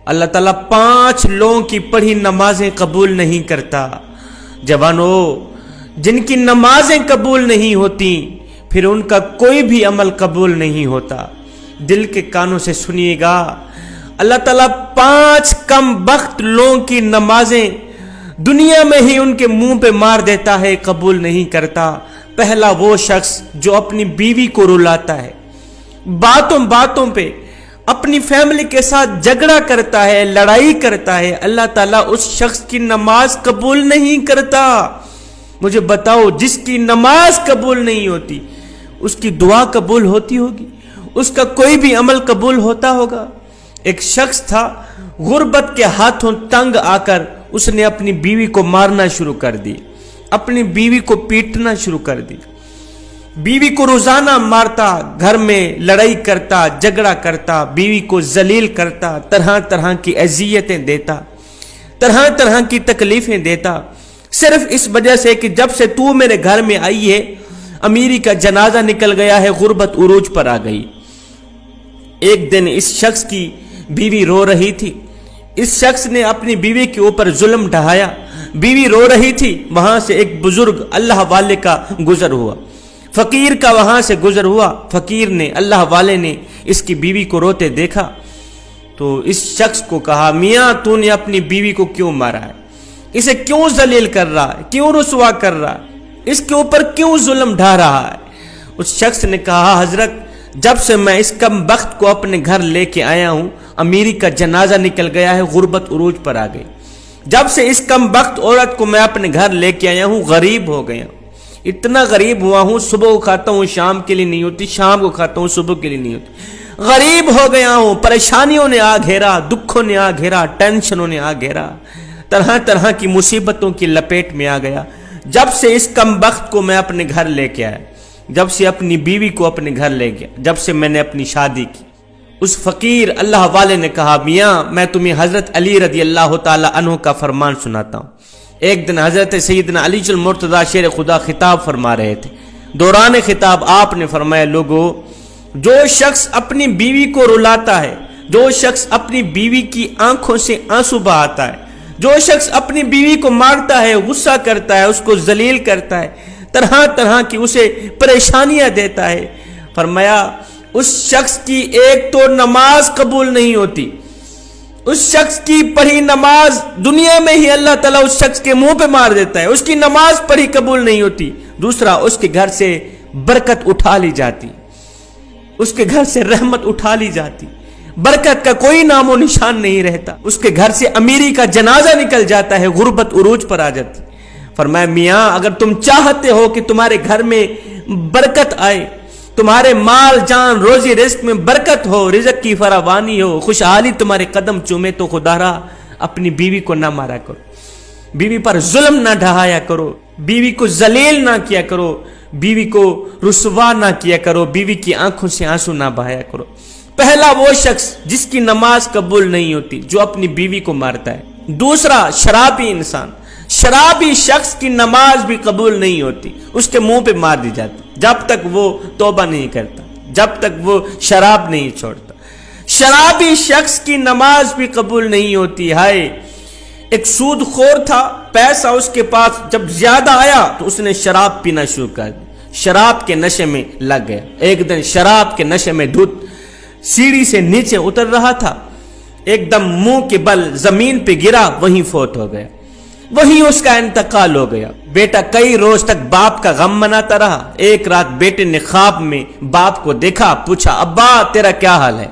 اللہ تعالیٰ 5 لوگوں کی پڑھی نمازیں قبول نہیں کرتا۔ جوانوں، جن کی نمازیں قبول نہیں ہوتی پھر ان کا کوئی بھی عمل قبول نہیں ہوتا۔ دل کے کانوں سے سنیے گا، اللہ تعالیٰ 5 کم بخت لوگوں کی نمازیں دنیا میں ہی ان کے منہ پہ مار دیتا ہے، قبول نہیں کرتا۔ پہلا وہ شخص جو اپنی بیوی کو رلاتا ہے، باتوں باتوں پہ اپنی فیملی کے ساتھ جھگڑا کرتا ہے، لڑائی کرتا ہے، اللہ تعالیٰ اس شخص کی نماز قبول نہیں کرتا۔ مجھے بتاؤ، جس کی نماز قبول نہیں ہوتی اس کی دعا قبول ہوتی ہوگی؟ اس کا کوئی بھی عمل قبول ہوتا ہوگا؟ ایک شخص تھا، غربت کے ہاتھوں تنگ آ کر اس نے اپنی بیوی کو مارنا شروع کر دی، اپنی بیوی کو پیٹنا شروع کر دی، بیوی کو روزانہ مارتا، گھر میں لڑائی کرتا، جھگڑا کرتا، بیوی کو ذلیل کرتا، طرح طرح کی اذیتیں دیتا، طرح طرح کی تکلیفیں دیتا، صرف اس وجہ سے کہ جب سے تو میرے گھر میں آئی ہے امیری کا جنازہ نکل گیا ہے، غربت عروج پر آ گئی۔ ایک دن اس شخص کی بیوی رو رہی تھی، اس شخص نے اپنی بیوی کے اوپر ظلم ڈھایا، بیوی رو رہی تھی، وہاں سے ایک بزرگ اللہ والے کا گزر ہوا، فقیر کا وہاں سے گزر ہوا، فقیر نے، اللہ والے نے اس کی بیوی کو روتے دیکھا تو اس شخص کو کہا، میاں تو نے اپنی بیوی کو کیوں مارا ہے؟ اسے کیوں ذلیل کر رہا ہے؟ کیوں رسوا کر رہا ہے؟ اس کے اوپر کیوں ظلم ڈھا رہا ہے؟ اس شخص نے کہا، حضرت جب سے میں اس کم بخت کو اپنے گھر لے کے آیا ہوں امیری کا جنازہ نکل گیا ہے، غربت عروج پر آ گئی، جب سے اس کم بخت عورت کو میں اپنے گھر لے کے آیا ہوں غریب ہو گیا ہوں، اتنا غریب ہوا ہوں، صبح کو کھاتا ہوں شام کے لیے نہیں ہوتی، شام کو کھاتا ہوں صبح کے لیے نہیں ہوتی، غریب ہو گیا ہوں، پریشانیوں نے آ گھیرا، دکھوں نے آ گھیرا، ٹینشنوں نے آ گھیرا، طرح طرح کی مصیبتوں کی لپیٹ میں آ گیا، جب سے اس کم بخت کو میں اپنے گھر لے کے آیا، جب سے اپنی بیوی کو اپنے گھر لے گیا، جب سے میں نے اپنی شادی کی۔ اس فقیر اللہ والے نے کہا، میاں میں تمہیں حضرت علی رضی اللہ تعالی عنہ کا فرمان سناتا ہوں۔ ایک دن حضرت سیدنا علی المرتضی شیر خدا خطاب فرما رہے تھے، دوران خطاب آپ نے فرمایا، لوگو جو شخص اپنی بیوی کو رلاتا ہے، جو شخص اپنی بیوی کی آنکھوں سے آنسو بہاتا ہے، جو شخص اپنی بیوی کو مارتا ہے، غصہ کرتا ہے، اس کو ذلیل کرتا ہے، طرح طرح کی اسے پریشانیاں دیتا ہے، فرمایا اس شخص کی ایک تو نماز قبول نہیں ہوتی، اس شخص کی پڑھی نماز دنیا میں ہی اللہ تعالیٰ اس شخص کے منہ پہ مار دیتا ہے، اس کی نماز پڑھی قبول نہیں ہوتی، دوسرا اس کے گھر سے برکت اٹھا لی جاتی، اس کے گھر سے رحمت اٹھا لی جاتی، برکت کا کوئی نام و نشان نہیں رہتا، اس کے گھر سے امیری کا جنازہ نکل جاتا ہے، غربت عروج پر آ جاتی۔ فرمایا، میاں اگر تم چاہتے ہو کہ تمہارے گھر میں برکت آئے، تمہارے مال جان روزی رزق میں برکت ہو، رزق کی فراوانی ہو، خوشحالی تمہارے قدم چومے، تو خدارا اپنی بیوی کو نہ مارا کرو، بیوی پر ظلم نہ ڈھایا کرو، بیوی کو ذلیل نہ کیا کرو، بیوی کو رسوا نہ کیا کرو، بیوی کی آنکھوں سے آنسو نہ بہایا کرو۔ پہلا وہ شخص جس کی نماز قبول نہیں ہوتی، جو اپنی بیوی کو مارتا ہے۔ دوسرا شرابی انسان، شرابی شخص کی نماز بھی قبول نہیں ہوتی، اس کے منہ پہ مار دی جاتی جب تک وہ توبہ نہیں کرتا، جب تک وہ شراب نہیں چھوڑتا۔ شرابی شخص کی نماز بھی قبول نہیں ہوتی۔ ہائے، ایک سود خور تھا، پیسہ اس کے پاس جب زیادہ آیا تو اس نے شراب پینا شروع کر دی، شراب کے نشے میں لگ گیا۔ ایک دن شراب کے نشے میں دھت سیڑھی سے نیچے اتر رہا تھا، ایک دم منہ کے بل زمین پہ گرا، وہیں فوت ہو گیا، وہیں اس کا انتقال ہو گیا۔ بیٹا کئی روز تک باپ کا غم مناتا رہا۔ ایک رات بیٹے نے خواب میں باپ کو دیکھا، پوچھا، ابا تیرا کیا حال ہے؟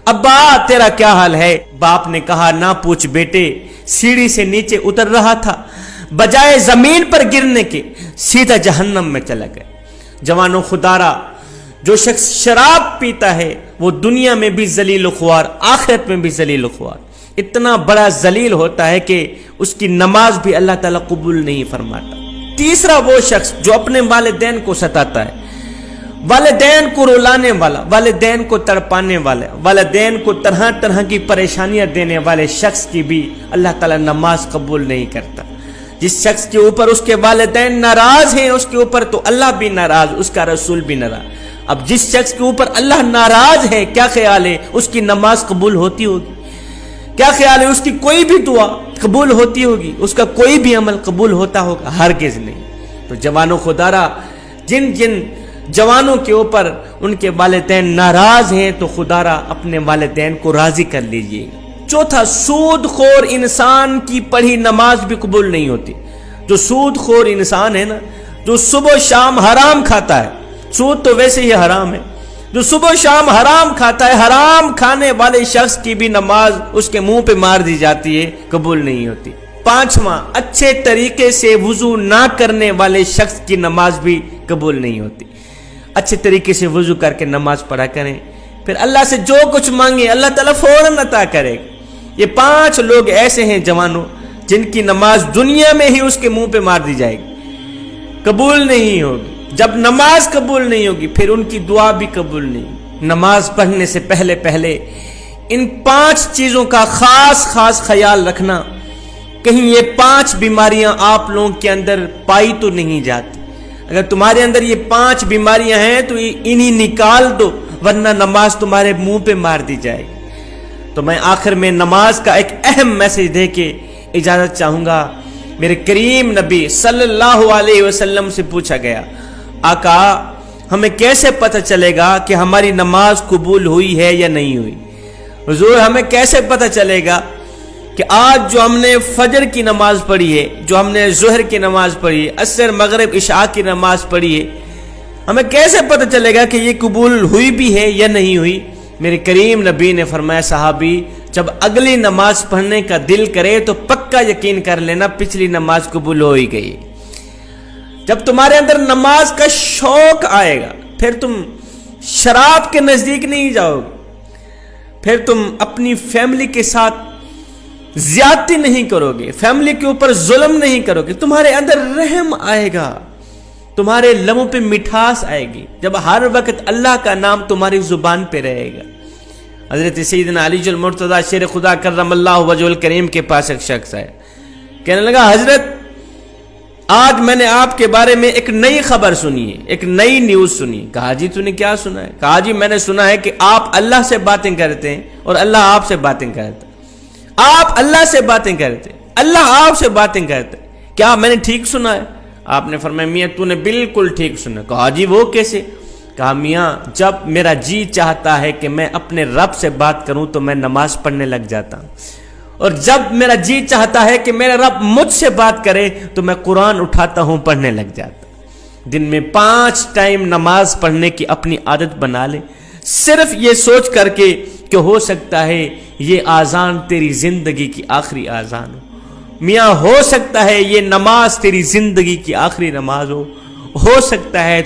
ابا تیرا کیا حال ہے؟ باپ نے کہا، نہ پوچھ بیٹے، سیڑھی سے نیچے اتر رہا تھا، بجائے زمین پر گرنے کے سیدھا جہنم میں چلا گیا۔ جوانوں، خدارا جو شخص شراب پیتا ہے وہ دنیا میں بھی ذلیل و خوار، آخرت میں بھی ذلیل و خوار، اتنا بڑا ذلیل ہوتا ہے کہ اس کی نماز بھی اللہ تعالیٰ قبول نہیں فرماتا۔ تیسرا وہ شخص جو اپنے والدین کو ستاتا ہے، والدین کو رلانے والا، والدین کو تڑپانے والا، والدین کو طرح طرح کی پریشانیاں دینے والے شخص کی بھی اللہ تعالیٰ نماز قبول نہیں کرتا۔ جس شخص کے اوپر اس کے والدین ناراض ہیں، اس کے اوپر تو اللہ بھی ناراض، اس کا رسول بھی ناراض۔ اب جس شخص کے اوپر اللہ ناراض ہے، کیا خیال ہے اس کی نماز قبول ہوتی ہوگی؟ کیا خیال ہے اس کی کوئی بھی دعا قبول ہوتی ہوگی؟ اس کا کوئی بھی عمل قبول ہوتا ہوگا؟ ہرگز نہیں۔ تو جوانوں خدا را، جن جن جوانوں کے اوپر ان کے والدین ناراض ہیں تو خدا را اپنے والدین کو راضی کر لیجئے۔ چوتھا، سود خور انسان کی پڑھی نماز بھی قبول نہیں ہوتی۔ جو سود خور انسان ہے نا، جو صبح و شام حرام کھاتا ہے، سود تو ویسے ہی حرام ہے، جو صبح و شام حرام کھاتا ہے، حرام کھانے والے شخص کی بھی نماز اس کے منہ پہ مار دی جاتی ہے، قبول نہیں ہوتی۔ پانچواں، اچھے طریقے سے وضو نہ کرنے والے شخص کی نماز بھی قبول نہیں ہوتی۔ اچھے طریقے سے وضو کر کے نماز پڑھا کریں، پھر اللہ سے جو کچھ مانگیں اللہ تعالیٰ فوراً عطا کرے گا۔ یہ 5 لوگ ایسے ہیں جوانوں جن کی نماز دنیا میں ہی اس کے منہ پہ مار دی جائے گی، قبول نہیں ہوگی۔ جب نماز قبول نہیں ہوگی پھر ان کی دعا بھی قبول نہیں۔ نماز پڑھنے سے پہلے ان 5 چیزوں کا خاص خیال رکھنا، کہیں یہ 5 بیماریاں آپ لوگوں کے اندر پائی تو نہیں جاتی۔ اگر تمہارے اندر یہ 5 بیماریاں ہیں تو انہی نکال دو، ورنہ نماز تمہارے منہ پہ مار دی جائے گی۔ تو میں آخر میں نماز کا ایک اہم میسج دے کے اجازت چاہوں گا۔ میرے کریم نبی صلی اللہ علیہ وسلم سے پوچھا گیا، آقا ہمیں کیسے پتہ چلے گا کہ ہماری نماز قبول ہوئی ہے یا نہیں ہوئی؟ حضور ہمیں کیسے پتہ چلے گا کہ آج جو ہم نے فجر کی نماز پڑھی ہے، جو ہم نے ظہر کی نماز پڑھی ہے، عصر مغرب عشاء کی نماز پڑھی ہے، ہمیں کیسے پتہ چلے گا کہ یہ قبول ہوئی بھی ہے یا نہیں ہوئی؟ میرے کریم نبی نے فرمایا، صحابی جب اگلی نماز پڑھنے کا دل کرے تو پکا یقین کر لینا پچھلی نماز قبول ہو ہی گئی۔ جب تمہارے اندر نماز کا شوق آئے گا پھر تم شراب کے نزدیک نہیں جاؤ گے، پھر تم اپنی فیملی کے ساتھ زیادتی نہیں کرو گے، فیملی کے اوپر ظلم نہیں کرو گے، تمہارے اندر رحم آئے گا، تمہارے لبوں پہ مٹھاس آئے گی جب ہر وقت اللہ کا نام تمہاری زبان پہ رہے گا۔ حضرت سیدنا علی المرتضیٰ شیر خدا کرم اللہ وجہ الکریم کے پاس ایک شخص آیا، کہنے لگا، حضرت آج میں نے آپ کے بارے میں ایک نئی خبر سنی ہے، ایک نئی نیوز سنی۔ کہا جی تو نے کیا سنا ہے؟ کہا جی میں نے سنا ہے کہ آپ اللہ سے باتیں کرتے ہیں اور اللہ آپ سے باتیں کرتا ہے۔ آپ اللہ سے باتیں کرتے، اللہ آپ سے باتیں کرتے، کیا میں نے ٹھیک سنا ہے؟ آپ نے فرمایا، میاں تو نے بالکل ٹھیک سنا۔ کہا جی وہ کیسے؟ کہا میاں جب میرا جی چاہتا ہے کہ میں اپنے رب سے بات کروں تو میں نماز پڑھنے لگ جاتا ہوں، اور جب میرا جی چاہتا ہے کہ میرا رب مجھ سے بات کرے تو میں قرآن اٹھاتا ہوں پڑھنے لگ جاتا ہوں۔ دن میں 5 ٹائم نماز پڑھنے کی اپنی عادت بنا لے، صرف یہ سوچ کر کے کہ ہو سکتا ہے یہ آذان تیری زندگی کی آخری آذان ہو، میاں ہو سکتا ہے یہ نماز تیری زندگی کی آخری نماز ہو سکتا ہے